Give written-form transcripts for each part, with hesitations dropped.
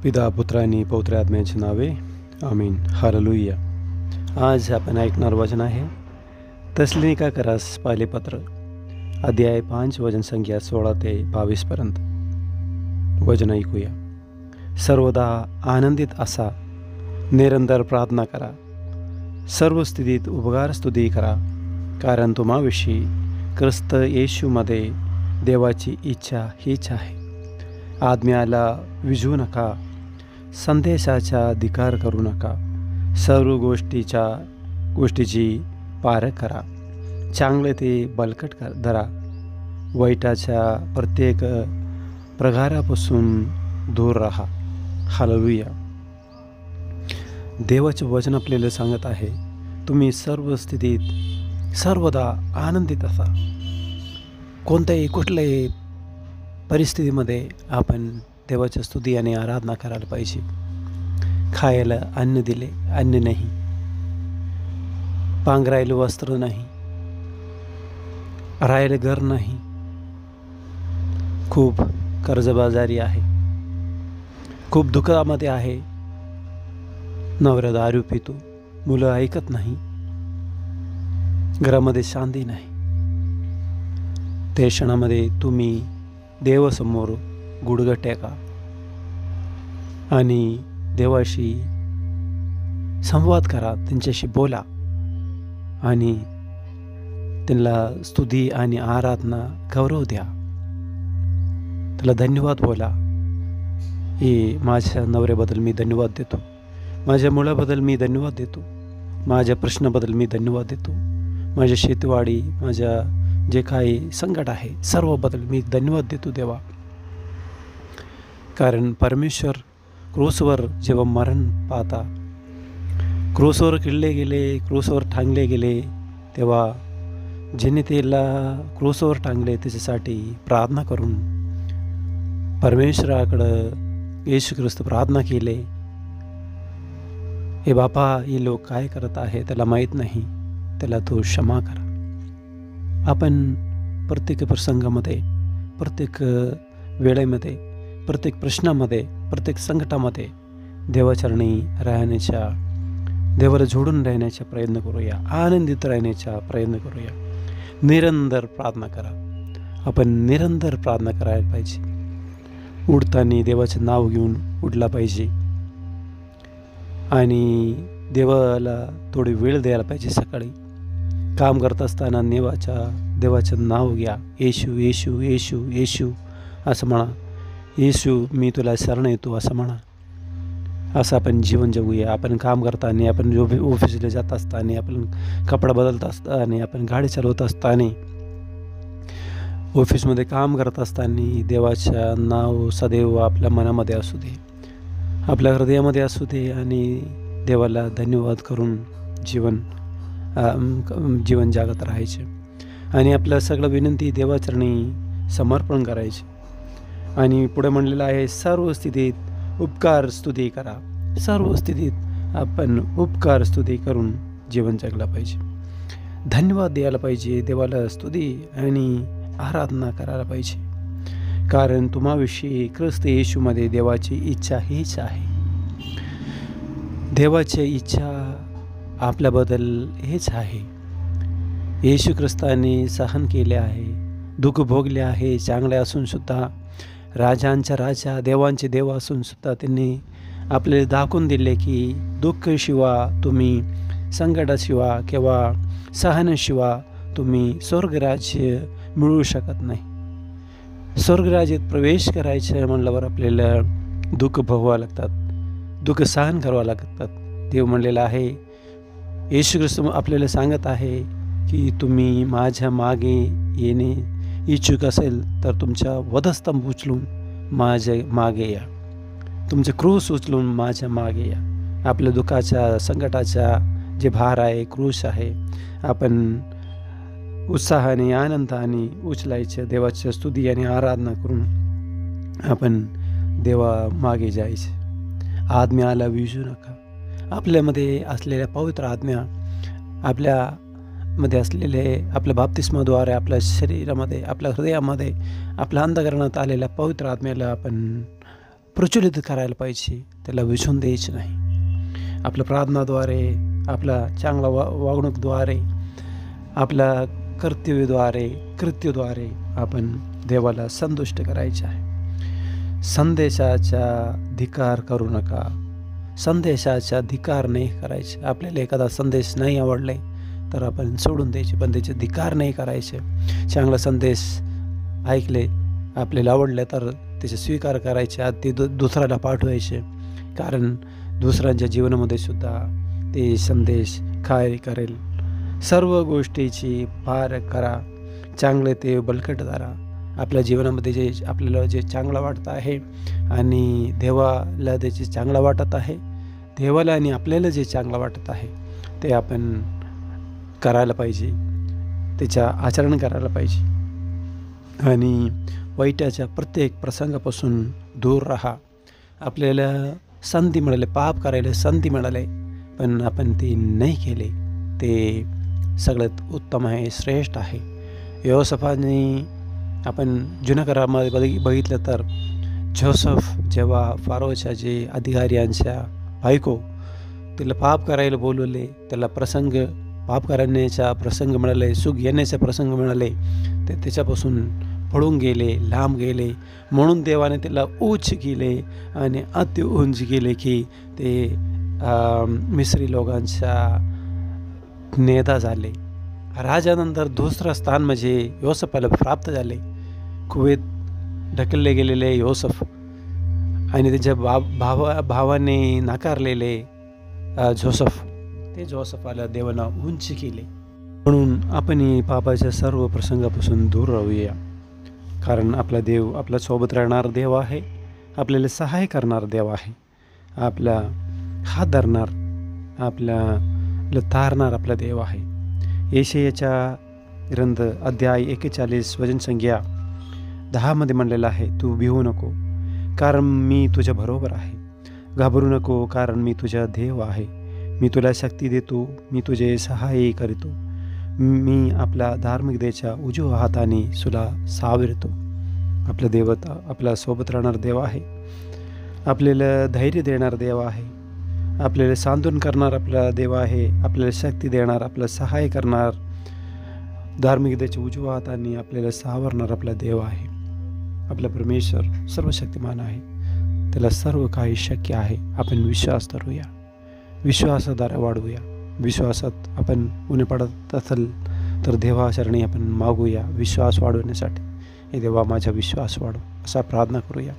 पिता पुत्र आणि पवित्र आत्म्याचे नावे आमीन. हालेलुया. आज आपण ऐकणार वचन आहे तसलिनिका करास पहिले पत्र अध्याय 5 वचन संख्या 16 ते 22 पर्यंत. वचन ऐकूया. सर्वदा आनंदित असा, निरंतर प्रार्थना करा, सर्व स्थितीत उपकार स्तुती करा, कारण तुम्हाविषयी ख्रिस्त येशूमध्ये देवाची इच्छा हीच आहे. आत्म्याला विझू नका, संदेशाचा धिक्कार करू नका, सर्व गोष्टीची पारख करा, चांगले ते बलकट धरा, वाईटाच्या प्रत्येक प्रकारापासून दूर राहा. हालेलुया. देवाचे वचन आपल्याला सांगत आहे, तुम्ही सर्व स्थितीत सर्वदा आनंदित असा. कोणत्याही कुठल्याही परिस्थितीमध्ये आपण देवाची स्तुती आणि आराधना करायला पाहिजे. खायला अन्न दिले, अन्न नाही, पांघरायला वस्त्र नाही, राहायला घर नाही, खूप कर्जबाजारी आहे, खूप दुःखामध्ये आहे, नवरा दारू पितो, मुलं ऐकत नाही, घरामध्ये शांती नाही. त्या क्षणामध्ये तुम्ही देवासमोर गुडघा टेका आणि देवाशी संवाद करा, त्यांच्याशी बोला आणि त्यांना स्तुती आणि आराधना गौरव द्या. त्याला धन्यवाद बोला. हे माझ्या नवऱ्याबद्दल मी धन्यवाद देतो, माझ्या मुलाबद्दल मी धन्यवाद देतो, माझ्या प्रश्नाबद्दल मी धन्यवाद देतो, माझ्या शेतीवाडी, माझ्या जे काही संकट आहे सर्वबद्दल मी धन्यवाद देतो देवा. कारण परमेश्वर क्रूसवर जेव्हा मरण पाहता, क्रूसवर किडले गेले, क्रूसवर टांगले गेले, तेव्हा ज्याने त्याला क्रूसवर टांगले त्याच्यासाठी प्रार्थना करून परमेश्वराकडं येशू ख्रिस्त प्रार्थना केले, हे बापा, हे लोक काय करत आहे त्याला माहीत नाही, त्याला तू क्षमा करा. आपण प्रत्येक प्रसंगामध्ये, प्रत्येक वेळेमध्ये, प्रत्येक प्रश्नामध्ये, प्रत्येक संकटामध्ये देवाचरणी राहण्याच्या, देवाला जोडून राहण्याचा प्रयत्न करूया, आनंदित राहण्याचा प्रयत्न करूया. निरंतर प्रार्थना करा. आपण निरंतर प्रार्थना करायला पाहिजे. उठताना देवाचं नाव घेऊन उठला पाहिजे आणि देवाला थोडी वेळ द्यायला पाहिजे. सकाळी काम करत असताना देवाचं नाव घ्या. येशू येशू येशू येशू असं म्हणा. येशू मी तुला शरण येतो असं म्हणा. असं आपण जीवन जगूया. आपण काम करताना, आपण ऑफिसला जात असताना, आपण कपडा बदलत असताना, आपण गाडी चालवत असताना, ऑफिसमध्ये काम करत असताना देवाचं नाव सदैव आपल्या मनामध्ये असू दे, आपल्या हृदयामध्ये असू दे आणि देवाला धन्यवाद करून जीवन जागत राहायचे आणि आपलं सगळं विनंती देवाचरणी समर्पण करायचे. आणि पुढे म्हणलेलं आहे, सर्व स्थितीत उपकार स्तुती करा. सर्व स्थितीत आपण उपकार स्तुती करून जीवन जगलं पाहिजे. धन्यवाद द्यायला पाहिजे, देवाला स्तुती आणि आराधना करायला पाहिजे. कारण तुम्हाविषयी ख्रिस्त येशूमध्ये देवाची इच्छा हीच आहे. देवाची इच्छा आपल्याबद्दल हेच आहे. येशू ख्रिस्ताने सहन केले आहे, दुःख भोगले आहे, चांगले असून सुद्धा, राजांचा राजा, देवांचे देव असून सुद्धा त्यांनी आपल्याला दाखवून दिले की दुःखाशिवाय तुम्ही, संकटाशिवाय किंवा सहनाशिवाय तुम्ही स्वर्गराज्य मिळवू शकत नाही. स्वर्गराज्यात प्रवेश करायचं म्हणल्यावर आपल्याला दुःख भोगावं लागतात, दुःख सहन करावं लागतात. देव म्हणलेलं आहे, येशू ख्रिस्त आपल्याला सांगत आहे की तुम्ही माझ्या मागे येणे इच्छुक असेल तर तुमच्या वधस्तंभ उचलून माझ्या मागे या, तुमचे क्रूस उचलून माझ्या मागे या. आपल्या दुःखाच्या, संकटाचा जे भार आहे, क्रूस आहे, आपण उत्साहाने, आनंदाने उचलायचं. देवाच्या स्तुती आणि आराधना करून आपण देवा मागे जायचे. आत्म्याला विझू नका. आपल्यामध्ये असलेल्या पवित्र आत्म्या, आपल्यामध्ये असलेले, आपल्या बाप्तिस्माद्वारे आपल्या शरीरामध्ये, आपल्या हृदयामध्ये, आपल्या अंतःकरणात आलेल्या पवित्र आत्म्याला आपण प्रज्वलित करायला पाहिजे, त्याला विझून द्यायचे नाही. आपल्या प्रार्थनाद्वारे, आपल्या चांगल्या वागणूकद्वारे, आपल्या कर्तव्याद्वारे, कृत्याद्वारे आपण देवाला संतुष्ट करायचे आहे. संदेशाचा धिक्कार करू नका. संदेशाचा धिक्कार नाही करायचे. आपल्याला एखादा संदेश नाही आवडले तर आपण सोडून द्यायचे, पण त्याचे धिक्कार नाही करायचे. चांगला संदेश ऐकले, आपल्याला आवडले तर त्याचे स्वीकार करायचे, ते दुसऱ्याला पाठवायचे. कारण दुसऱ्यांच्या जीवनामध्ये सुद्धा ते संदेश काय करेल. सर्व गोष्टीची पार करा, चांगले ते बळकट करा. आपल्या जीवनामध्ये जे आपल्याला जे चांगलं वाटतं आहे आणि देवाला त्याचे चांगलं वाटत आहे, देवाला आणि आपल्याला जे चांगलं वाटत आहे ते आपण करायला पाहिजे, त्याच्या आचरण करायला पाहिजे. आणि वाईटाच्या प्रत्येक प्रसंगापासून दूर राहा. आपल्याला संधी मिळाले, पाप करायला संधी मिळाले, पण आपण ते नाही केले, ते सगळ्यात उत्तम आहे, श्रेष्ठ आहे. योसेफाने आपण जुन्या करारामध्ये बघितलं तर जोसेफ जेव्हा फारोच्या जे अधिकाऱ्यांच्या बायको त्याला पाप करायला बोलवले, त्याला पाप करण्याचा प्रसंग मिळाले, सुख येण्याचा प्रसंग मिळाले, ते त्याच्यापासून पळून गेले, लांब गेले. म्हणून देवाने त्याला उच्च केले आणि अति उंच केले की ते मिस्री लोकांच्या नेता झाले. राजानंतर दुसरं स्थान म्हणजे योसेफाला प्राप्त झाले. कुवेत ढकलले गेलेले योसेफ आणि त्याच्या भावाने नाकारलेले जोसेफ, ते जोसेफाला देवाला उंच केले. म्हणून आपण पापाच्या सर्व प्रसंगापासून दूर राहूया. कारण आपला देव आपल्या सोबत राहणार देव आहे, आपल्याला सहाय्य करणार देव आहे, आपला हात धरणार, आपल्याला तारणार आपला देव आहे. यशायाचा ग्रंथ अध्याय 41 वचनसंख्या 10 म्हणलेलं आहे, तू भिवू नको कारण मी तुझ्या बरोबर आहे. घाबरू नको कारण मी तुझा देव आहे. मी तुला शक्ती देतो, मी तुझे सहाय्य करतो. मी आपल्या धार्मिकतेच्या उजव्या हाताने तुला सावरतो. आपला देवता आपल्या सोबत राहणार देव आहे, आपल्याला धैर्य देणार देव आहे, आपल्याला सांत्वन करणार आपला देव आहे, आपल्याला शक्ती देणार, आपलं सहाय्य करणार, धार्मिकतेच्या उजव्या हाताने आपल्याला सावरणार आपला देव आहे. आपला परमेश्वर सर्वशक्तिमान आहे, त्याला सर्व काही शक्य आहे. आपण विश्वास धरूया, विश्वासाद्वारे वाढवूया. विश्वासात आपण उणे पडत असेल तर देवाचरणी आपण मागूया विश्वास वाढवण्यासाठी. हे देवा माझा विश्वास वाढव असा प्रार्थना करूया.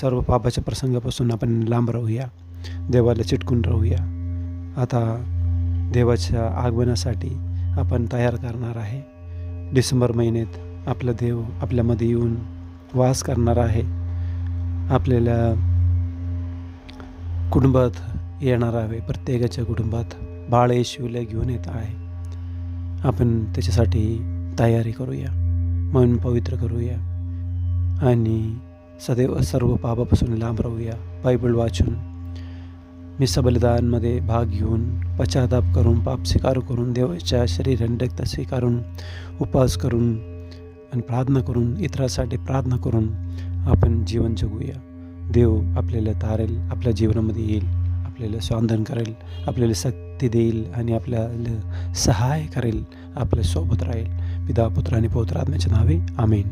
सर्व पापाच्या प्रसंगापासून आपण लांब राहूया, देवाला चिटकून राहूया. आता देवाच्या आगमनासाठी आपण तयार करणार आहे. डिसेंबर महिन्यात आपला देव आपल्यामध्ये येऊन वास करणार आहे, आपल्याला कुटुंबात येणार आहे. प्रत्येकाच्या कुटुंबात बाळ येशूला घेऊन येत आहे. आपण त्याच्यासाठी तयारी करूया, मन पवित्र करूया आणि सदैव सर्व पापापासून लांब राहूया. बायबल वाचून, मिसा बलिदानमध्ये भाग घेऊन, पश्चाताप करून, पाप स्वीकार करून, देवाच्या शरीर आणि रक्त स्वीकारून, उपवास करून आणि प्रार्थना करून, इतरांसाठी प्रार्थना करून आपण जीवन जगूया. देव आपल्याला तारेल, आपल्या जीवनामध्ये येईल, आपल्याला स्वांतन करेल, आपल्याला शक्ती देईल आणि आपल्याला सहाय्य करेल, आपल्या सोबत राहील. पिता, पुत्र आणि पवित्र आत्म्याच्या नावे आमेन.